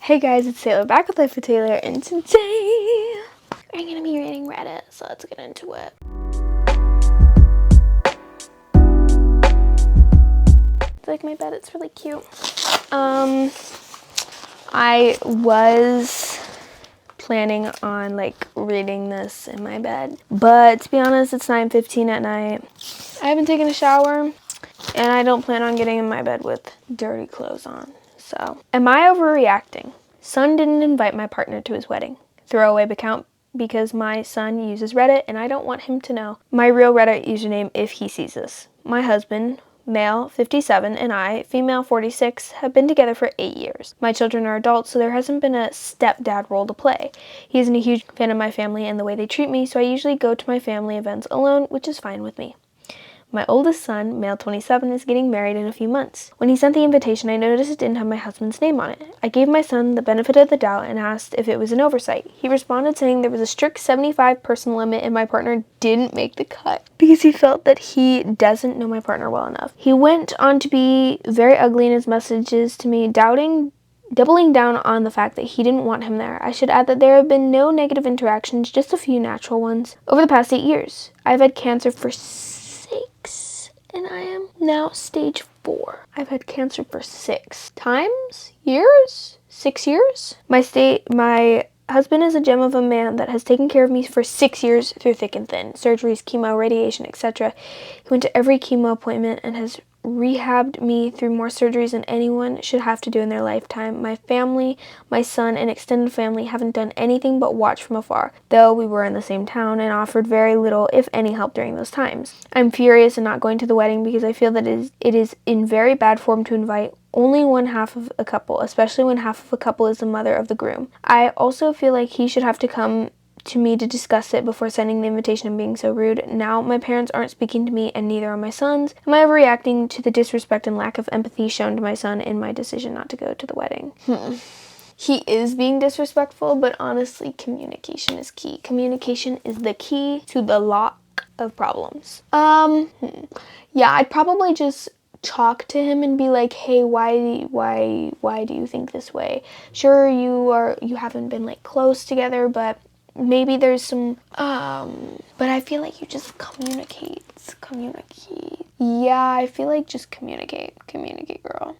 Hey guys, it's Taylor back with Life with Taylor, and today we're gonna be reading Reddit, so let's get into it. It's like my bed, it's really cute. I was planning on reading this in my bed, but to be honest, it's 9:15 at night. I haven't taken a shower, and I don't plan on getting in my bed with dirty clothes on. So, am I overreacting? Son didn't invite my partner to his wedding. Throwaway account because my son uses Reddit and I don't want him to know my real Reddit username if he sees this. My husband, male 57, and I, female 46, have been together for 8 years. My children are adults, so there hasn't been a stepdad role to play. He isn't a huge fan of my family and the way they treat me, so I usually go to my family events alone, which is fine with me. My oldest son, male 27, is getting married in a few months. When he sent the invitation, I noticed it didn't have my husband's name on it. I gave my son the benefit of the doubt and asked if it was an oversight. He responded saying there was a strict 75-person limit and my partner didn't make the cut because he felt that he doesn't know my partner well enough. He went on to be very ugly in his messages to me, doubling down on the fact that he didn't want him there. I should add that there have been no negative interactions, just a few natural ones. Over the past 8 years, I've had cancer for 6, and I am now stage 4. I've had cancer for 6 years. My husband is a gem of a man that has taken care of me for 6 years through thick and thin. Surgeries, chemo, radiation, etc. He went to every chemo appointment and has rehabbed me through more surgeries than anyone should have to do in their lifetime. My family, my son, and extended family haven't done anything but watch from afar, though we were in the same town and offered very little, if any, help during those times. I'm furious and not going to the wedding because I feel that it is in very bad form to invite only one half of a couple, especially when half of a couple is the mother of the groom. I also feel like he should have to come to me to discuss it before sending the invitation and being so rude. Now my parents aren't speaking to me and neither are my sons. Am I overreacting to the disrespect and lack of empathy shown to my son in my decision not to go to the wedding? He is being disrespectful, but honestly, communication is key. Communication is the key to the lot of problems. Yeah, I'd probably just talk to him and be like, hey, why do you think this way? Sure, you haven't been close together, but maybe there's some, but I feel like you just communicate. Yeah, I feel like just communicate, girl.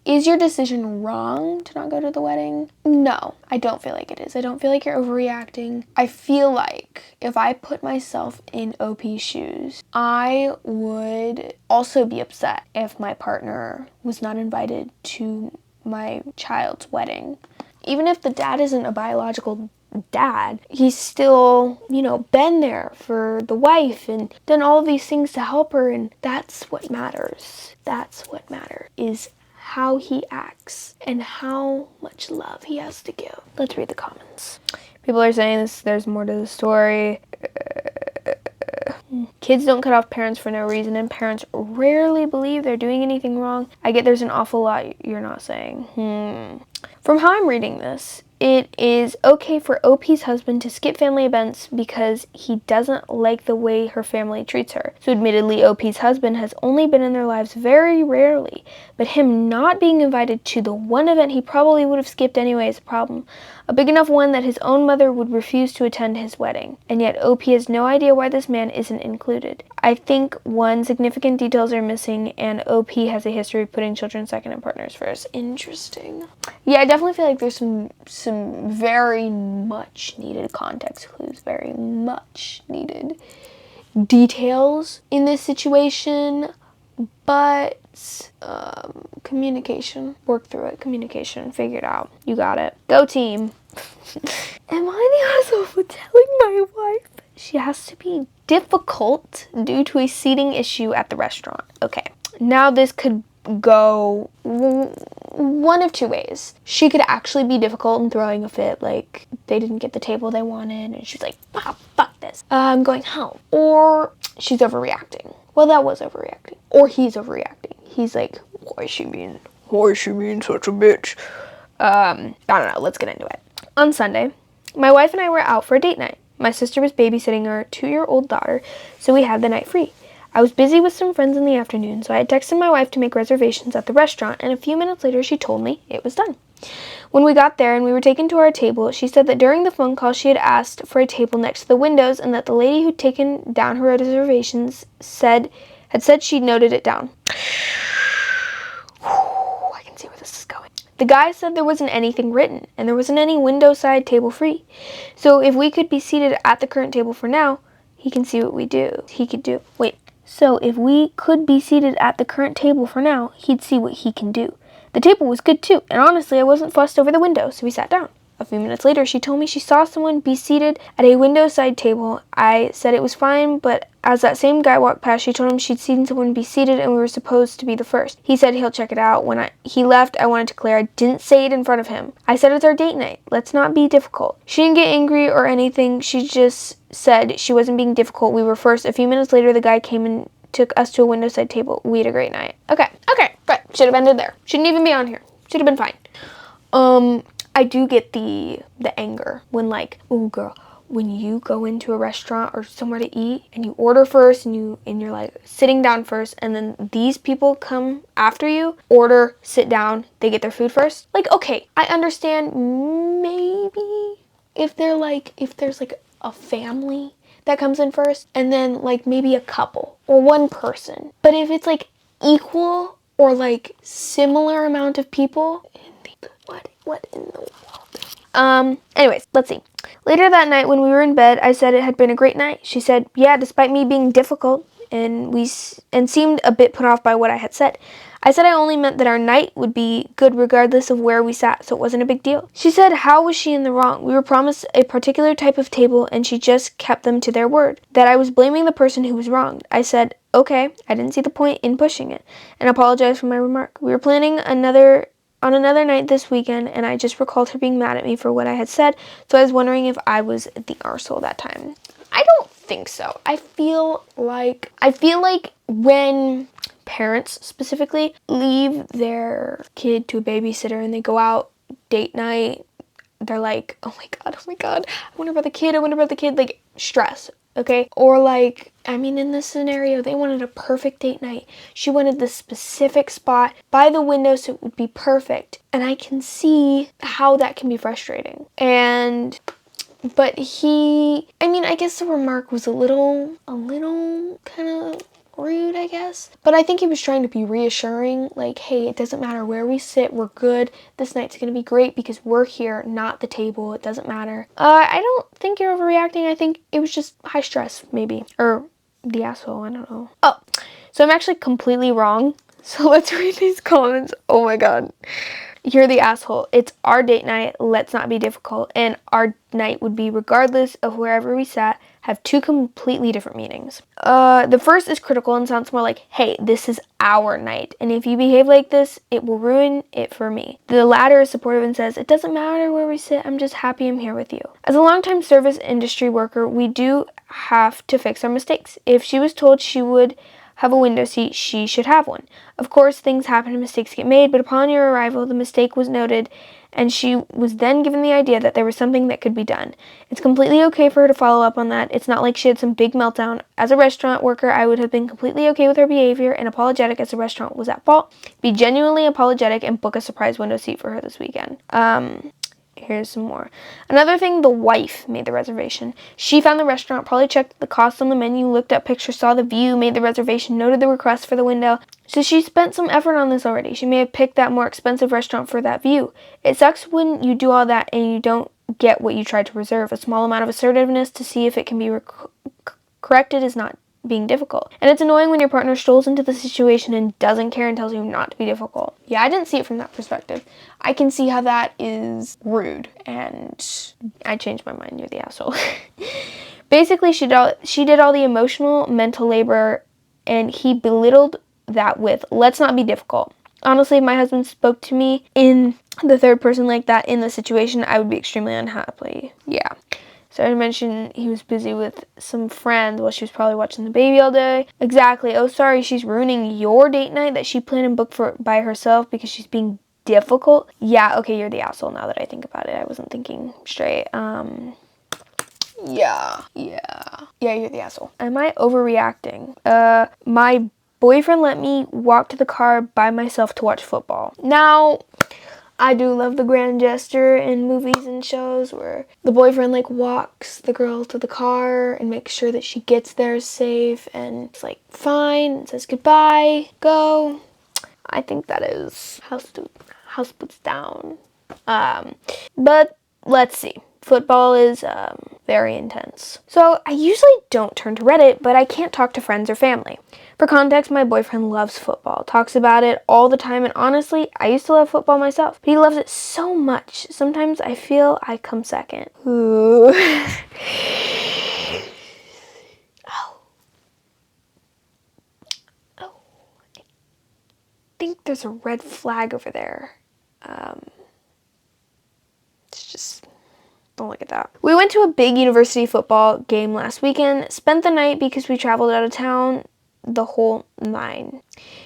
Is your decision wrong to not go to the wedding? No, I don't feel like it is. I don't feel like you're overreacting. I feel like if I put myself in OP's shoes, I would also be upset if my partner was not invited to my child's wedding. Even if the dad isn't a biological dad, he's still, been there for the wife and done all of these things to help her, and that's what matters. That's what matters, is how he acts and how much love he has to give. Let's read the comments. People are saying there's more to the story. Kids don't cut off parents for no reason, and parents rarely believe they're doing anything wrong. I get there's an awful lot you're not saying. From how I'm reading this, it is okay for OP's husband to skip family events because he doesn't like the way her family treats her. So admittedly, OP's husband has only been in their lives very rarely, but him not being invited to the one event he probably would have skipped anyway is a problem. A big enough one that his own mother would refuse to attend his wedding. And yet OP has no idea why this man isn't included. I think significant details are missing, and OP has a history of putting children second and partners first. Interesting. Yeah, I definitely feel like there's some very much needed context clues, very much needed details in this situation, but communication, work through it, communication, figure it out. You got it. Go team. Am I the asshole for telling my wife she has to be difficult due to a seating issue at the restaurant? Okay, now this could go one of two ways. She could actually be difficult and throwing a fit, like they didn't get the table they wanted and she's like, wow, fuck this, I'm going home. Or she's overreacting. Well, that was overreacting. Or he's overreacting. He's like, why is she being such a bitch? I don't know, let's get into it. On Sunday, my wife and I were out for a date night. My sister was babysitting our 2-year-old daughter, so we had the night free. I was busy with some friends in the afternoon, so I had texted my wife to make reservations at the restaurant, and a few minutes later she told me it was done. When we got there and we were taken to our table, she said that during the phone call she had asked for a table next to the windows and that the lady who'd taken down her reservations had said she'd noted it down. I can see where this is going. The guy said there wasn't anything written and there wasn't any window side table free. So if we could be seated at the current table for now, he can see what we do. So if we could be seated at the current table for now, he'd see what he can do. The table was good too, and honestly, I wasn't fussed over the window, so we sat down. A few minutes later, she told me she saw someone be seated at a window side table. I said it was fine, but as that same guy walked past, she told him she'd seen someone be seated and we were supposed to be the first. He said he'll check it out. When he left, I wanted to clear I didn't say it in front of him. I said it's our date night. Let's not be difficult. She didn't get angry or anything. She just said she wasn't being difficult. We were first. A few minutes later, the guy came and took us to a window side table. We had a great night. Okay, but should have ended there. Shouldn't even be on here. Should have been fine. I do get the anger when like, oh girl, when you go into a restaurant or somewhere to eat and you order first and you're like sitting down first, and then these people come after you, order, sit down, they get their food first. Like, okay, I understand maybe if there's like a family that comes in first and then like maybe a couple or one person. But if it's like equal or like similar amount of people, what in the world? Anyways, let's see. Later that night when we were in bed, I said it had been a great night. She said, yeah, despite me being difficult, and seemed a bit put off by what I had said. I said I only meant that our night would be good regardless of where we sat, so it wasn't a big deal. She said, how was she in the wrong? We were promised a particular type of table, and she just kept them to their word. That I was blaming the person who was wronged. I said, okay, I didn't see the point in pushing it, and apologized for my remark. We were planning on another night this weekend, and I just recalled her being mad at me for what I had said, so I was wondering if I was the arsehole that time. I don't think so. I feel like when parents specifically leave their kid to a babysitter and they go out date night, they're like, oh my god, I wonder about the kid, like stress. Okay, or like, I mean, in this scenario, they wanted a perfect date night. She wanted the specific spot by the window so it would be perfect. And I can see how that can be frustrating. But I guess the remark was a little kind of rude, I guess. But I think he was trying to be reassuring, like, hey, it doesn't matter where we sit, we're good. This night's gonna be great because we're here, not the table. It doesn't matter. I don't think you're overreacting. I think it was just high stress, maybe. Or the asshole, I don't know. Oh, so I'm actually completely wrong. So let's read these comments. Oh my god. You're the asshole. It's our date night. Let's not be difficult. And our night would be regardless of wherever we sat, have two completely different meanings. The first is critical and sounds more like, hey, this is our night. And if you behave like this, it will ruin it for me. The latter is supportive and says, it doesn't matter where we sit. I'm just happy I'm here with you. As a longtime service industry worker, we do have to fix our mistakes. If she was told she would have a window seat, she should have one. Of course, things happen and mistakes get made, but upon your arrival, the mistake was noted, and she was then given the idea that there was something that could be done. It's completely okay for her to follow up on that. It's not like she had some big meltdown. As a restaurant worker, I would have been completely okay with her behavior and apologetic as the restaurant was at fault. Be genuinely apologetic and book a surprise window seat for her this weekend. Here's some more. Another thing, the wife made the reservation. She found the restaurant, probably checked the cost on the menu, looked up pictures, saw the view, made the reservation, noted the request for the window. So she spent some effort on this already. She may have picked that more expensive restaurant for that view. It sucks when you do all that and you don't get what you tried to reserve. A small amount of assertiveness to see if it can be corrected is not being difficult. And it's annoying when your partner strolls into the situation and doesn't care and tells you not to be difficult. Yeah, I didn't see it from that perspective. I can see how that is rude, and I changed my mind. You're the asshole. Basically, she did all the emotional, mental labor, and he belittled that with, let's not be difficult. Honestly, if my husband spoke to me in the third person like that in the situation, I would be extremely unhappy. Yeah. So I mentioned he was busy with some friends while she was probably watching the baby all day. Exactly. Oh, sorry, she's ruining your date night that she planned and booked for by herself because she's being difficult. Yeah, okay, you're the asshole now that I think about it. I wasn't thinking straight. Yeah, you're the asshole. Am I overreacting? My boyfriend let me walk to the car by myself to watch football. Now, I do love the grand gesture in movies and shows where the boyfriend like walks the girl to the car and makes sure that she gets there safe and it's like fine and says goodbye, go. I think that is house boots down. But let's see. Football is very intense. So I usually don't turn to Reddit, but I can't talk to friends or family. For context, my boyfriend loves football, talks about it all the time, and honestly, I used to love football myself, but he loves it so much. Sometimes I feel I come second. Ooh. Oh. I think there's a red flag over there. It's just... don't look at that. We went to a big university football game last weekend, spent the night because we traveled out of town, the whole 9.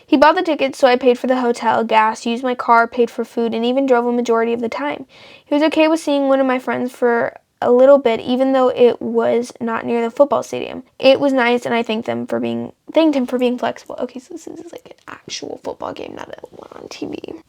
He bought the tickets, so I paid for the hotel, gas, used my car, paid for food, and even drove a majority of the time. He was okay with seeing one of my friends for a little bit, even though it was not near the football stadium. It was nice, and I thanked him for being flexible. Okay, so this is like an actual football game, not a one on TV.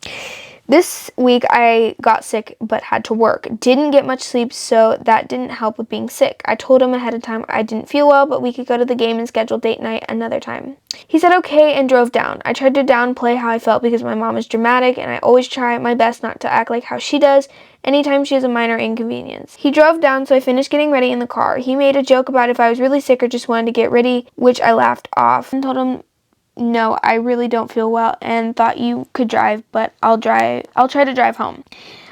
This week I got sick but had to work. Didn't get much sleep, so that didn't help with being sick. I told him ahead of time I didn't feel well, but we could go to the game and schedule date night another time. He said okay and drove down. I tried to downplay how I felt because my mom is dramatic and I always try my best not to act like how she does anytime she has a minor inconvenience. He drove down, so I finished getting ready in the car. He made a joke about if I was really sick or just wanted to get ready, which I laughed off and told him no, I really don't feel well and thought you could drive, but I'll try to drive home.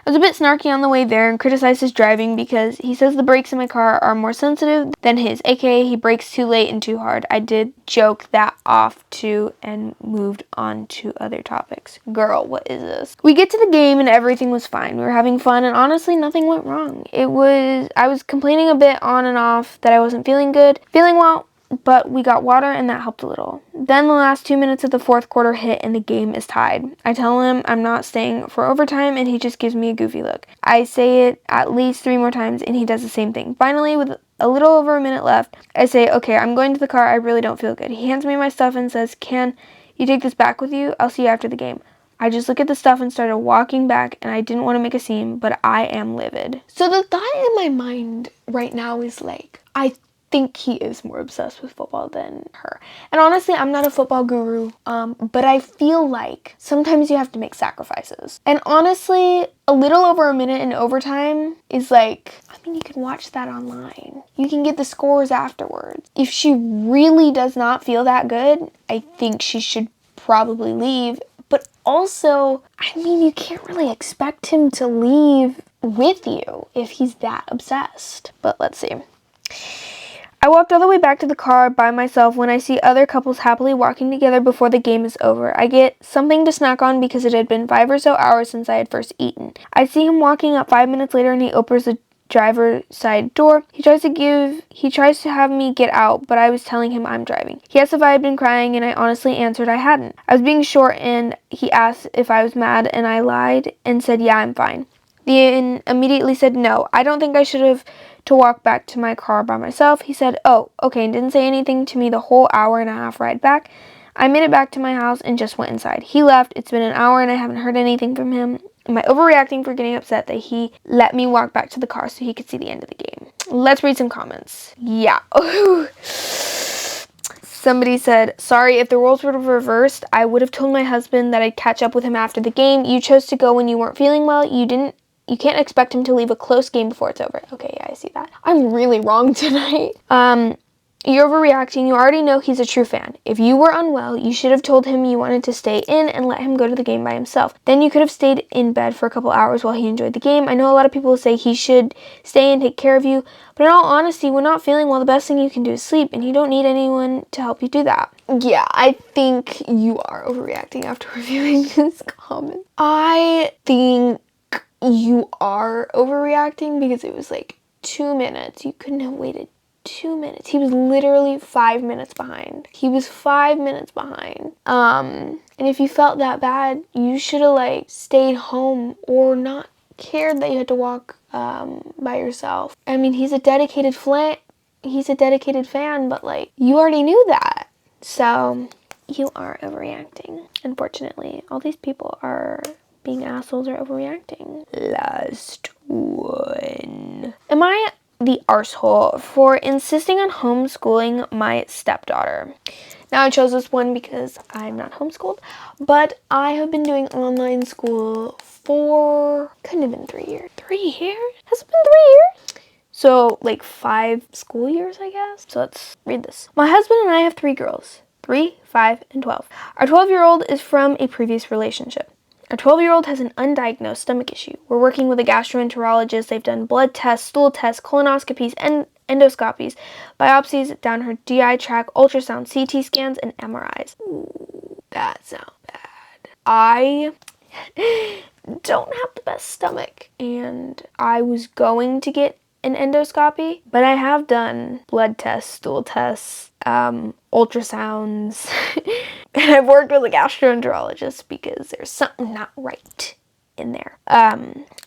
I was a bit snarky on the way there and criticized his driving because he says the brakes in my car are more sensitive than his, aka he brakes too late and too hard. I did joke that off too and moved on to other topics. Girl, what is this? We get to the game and everything was fine. We were having fun and honestly nothing went wrong. I was complaining a bit on and off that I wasn't feeling well, but we got water and that helped a little. Then the last 2 minutes of the fourth quarter hit and the game is tied. I tell him I'm not staying for overtime and he just gives me a goofy look. I say it at least 3 more times and he does the same thing. Finally, with a little over a minute left, I say, okay, I'm going to the car. I really don't feel good. He hands me my stuff and says, can you take this back with you? I'll see you after the game. I just look at the stuff and started walking back, and I didn't want to make a scene, but I am livid. So the thought in my mind right now is like, I think he is more obsessed with football than her. And honestly, I'm not a football guru, but I feel like sometimes you have to make sacrifices. And honestly, a little over a minute in overtime is like, I mean, you can watch that online. You can get the scores afterwards. If she really does not feel that good, I think she should probably leave. But also, I mean, you can't really expect him to leave with you if he's that obsessed. But let's see. I walked all the way back to the car by myself when I see other couples happily walking together before the game is over. I get something to snack on because it had been 5 or so hours since I had first eaten. I see him walking up 5 minutes later and he opens the driver's side door. He tries to have me get out, but I was telling him I'm driving. He asked if I had been crying and I honestly answered I hadn't. I was being short and he asked if I was mad and I lied and said yeah, I'm fine. He immediately said no, I don't think I should have to walk back to my car by myself. He said, oh, okay, and didn't say anything to me the whole hour and a half ride back. I made it back to my house and just went inside. He left. It's been an hour and I haven't heard anything from him. Am I overreacting for getting upset that he let me walk back to the car so he could see the end of the game? Let's read some comments. Yeah. Somebody said, sorry, if the roles were reversed, I would have told my husband that I'd catch up with him after the game. You chose to go when you weren't feeling well. You can't expect him to leave a close game before it's over. Okay, yeah, I see that. I'm really wrong tonight. You're overreacting. You already know he's a true fan. If you were unwell, you should have told him you wanted to stay in and let him go to the game by himself. Then you could have stayed in bed for a couple hours while he enjoyed the game. I know a lot of people say he should stay and take care of you, but in all honesty, when not feeling well, the best thing you can do is sleep, and you don't need anyone to help you do that. Yeah, I think you are overreacting after reviewing this comment. I think you are overreacting because it was like 2 minutes. You couldn't have waited 2 minutes. He was literally 5 minutes behind. And if you felt that bad, you should have like stayed home or not cared that you had to walk by yourself. I mean, he's a dedicated fan, but like, you already knew that. So you are overreacting. Unfortunately, all these people are being assholes or overreacting. Last one. Am I the arsehole for insisting on homeschooling my stepdaughter? Now, I chose this one because I'm not homeschooled, but I have been doing online school for, couldn't have been 3 years. 3 years? Has it been 3 years? So, like 5 school years, I guess. So let's read this. My husband and I have 3 girls, 3, 5, and 12. Our 12-year-old is from a previous relationship. Our 12-year-old has an undiagnosed stomach issue. We're working with a gastroenterologist. They've done blood tests, stool tests, colonoscopies, and endoscopies, biopsies down her GI tract, ultrasound, CT scans, and MRIs. Ooh, that sounds bad. I don't have the best stomach, and I was going to get an endoscopy, but I have done blood tests, stool tests, ultrasounds, and I've worked with a gastroenterologist because there's something not right in there.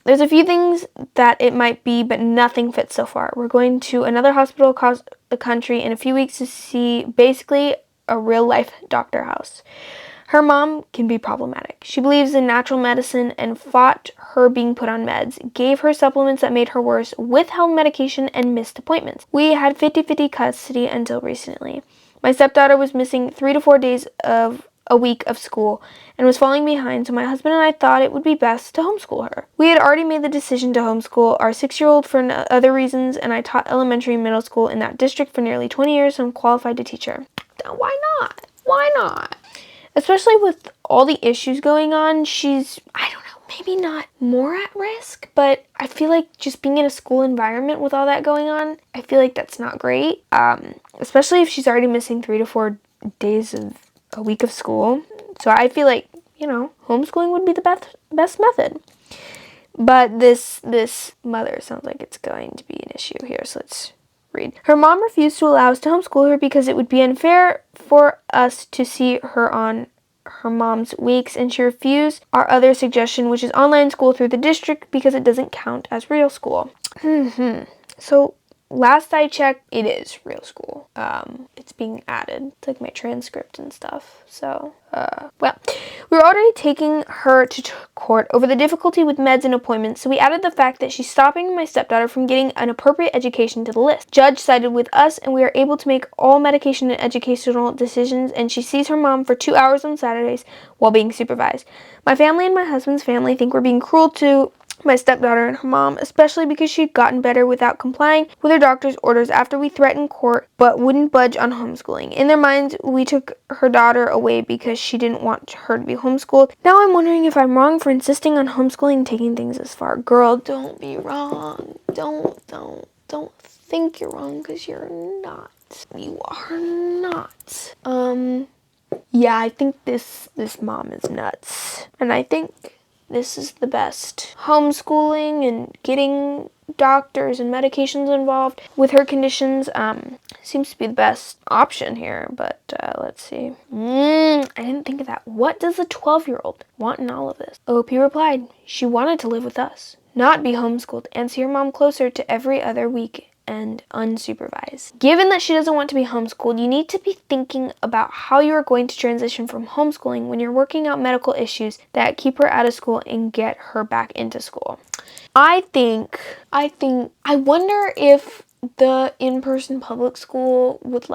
There's a few things that it might be, but nothing fits so far. We're going to another hospital across the country in a few weeks to see basically a real life doctor house. Her mom can be problematic. She believes in natural medicine and fought her being put on meds, gave her supplements that made her worse, withheld medication, and missed appointments. We had 50-50 custody until recently. My stepdaughter was missing 3 to 4 days of a week of school and was falling behind, so my husband and I thought it would be best to homeschool her. We had already made the decision to homeschool our 6-year-old for other reasons, and I taught elementary and middle school in that district for nearly 20 years, so I'm qualified to teach her. Why not? Why not? Especially with all the issues going on, she's, I don't know, maybe not more at risk, but I feel like just being in a school environment with all that going on, I feel like that's not great. Especially if she's already missing 3 to 4 days of a week of school. So I feel like, homeschooling would be the best method. But this mother sounds like it's going to be an issue here, so let's read. Her mom refused to allow us to homeschool her because it would be unfair for us to see her on her mom's weeks, and she refused our other suggestion, which is online school through the district, because it doesn't count as real school. So last I checked, it is real school. It's being added. It's like my transcript and stuff. So, we're already taking her to court over the difficulty with meds and appointments, so we added the fact that she's stopping my stepdaughter from getting an appropriate education to the list. Judge sided with us, and we are able to make all medication and educational decisions, and she sees her mom for 2 hours on Saturdays while being supervised. My family and my husband's family think we're being cruel to my stepdaughter and her mom, especially because she'd gotten better without complying with her doctor's orders after we threatened court but wouldn't budge on homeschooling. In their minds, we took her daughter away because she didn't want her to be homeschooled. Now I'm wondering if I'm wrong for insisting on homeschooling and taking things this far. Girl, don't be wrong. Don't think you're wrong, because you're not. You are not. Yeah, I think this mom is nuts. And I think this is the best. Homeschooling and getting doctors and medications involved with her conditions seems to be the best option here, but let's see. I didn't think of that. What does a 12-year-old want in all of this? OP replied, she wanted to live with us, not be homeschooled, and see her mom closer to every other week and unsupervised. Given that she doesn't want to be homeschooled, you need to be thinking about how you are going to transition from homeschooling when you're working out medical issues that keep her out of school and get her back into school. I wonder if the in-person public school would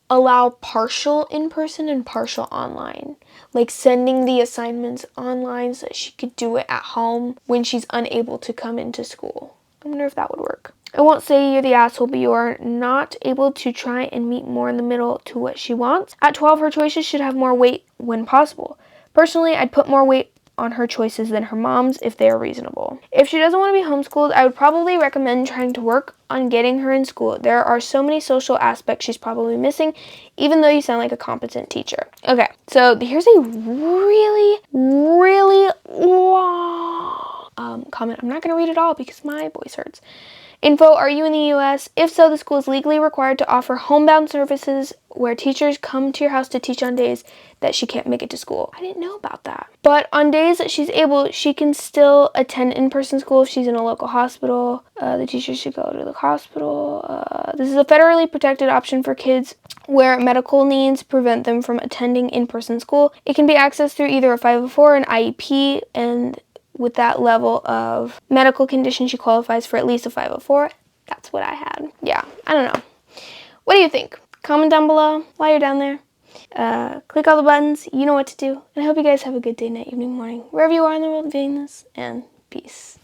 allow partial in-person and partial online. Like sending the assignments online so that she could do it at home when she's unable to come into school. I wonder if that would work. I won't say you're the asshole, but you are not able to try and meet more in the middle to what she wants. At 12, her choices should have more weight when possible. Personally, I'd put more weight on her choices than her mom's if they are reasonable. If she doesn't want to be homeschooled, I would probably recommend trying to work on getting her in school. There are so many social aspects she's probably missing, even though you sound like a competent teacher. Okay, so here's a really, really long comment. I'm not going to read it all because my voice hurts. Info, are you in the U.S.? If so, the school is legally required to offer homebound services where teachers come to your house to teach on days that she can't make it to school. I didn't know about that. But on days that she's able, she can still attend in-person school if she's in a local hospital. The teacher should go to the hospital. This is a federally protected option for kids where medical needs prevent them from attending in-person school. It can be accessed through either a 504 or an IEP, and with that level of medical condition, she qualifies for at least a 504. That's what I had. Yeah, I don't know. What do you think? Comment down below while you're down there. Click all the buttons. You know what to do. And I hope you guys have a good day, night, evening, morning, wherever you are in the world viewing this. And peace.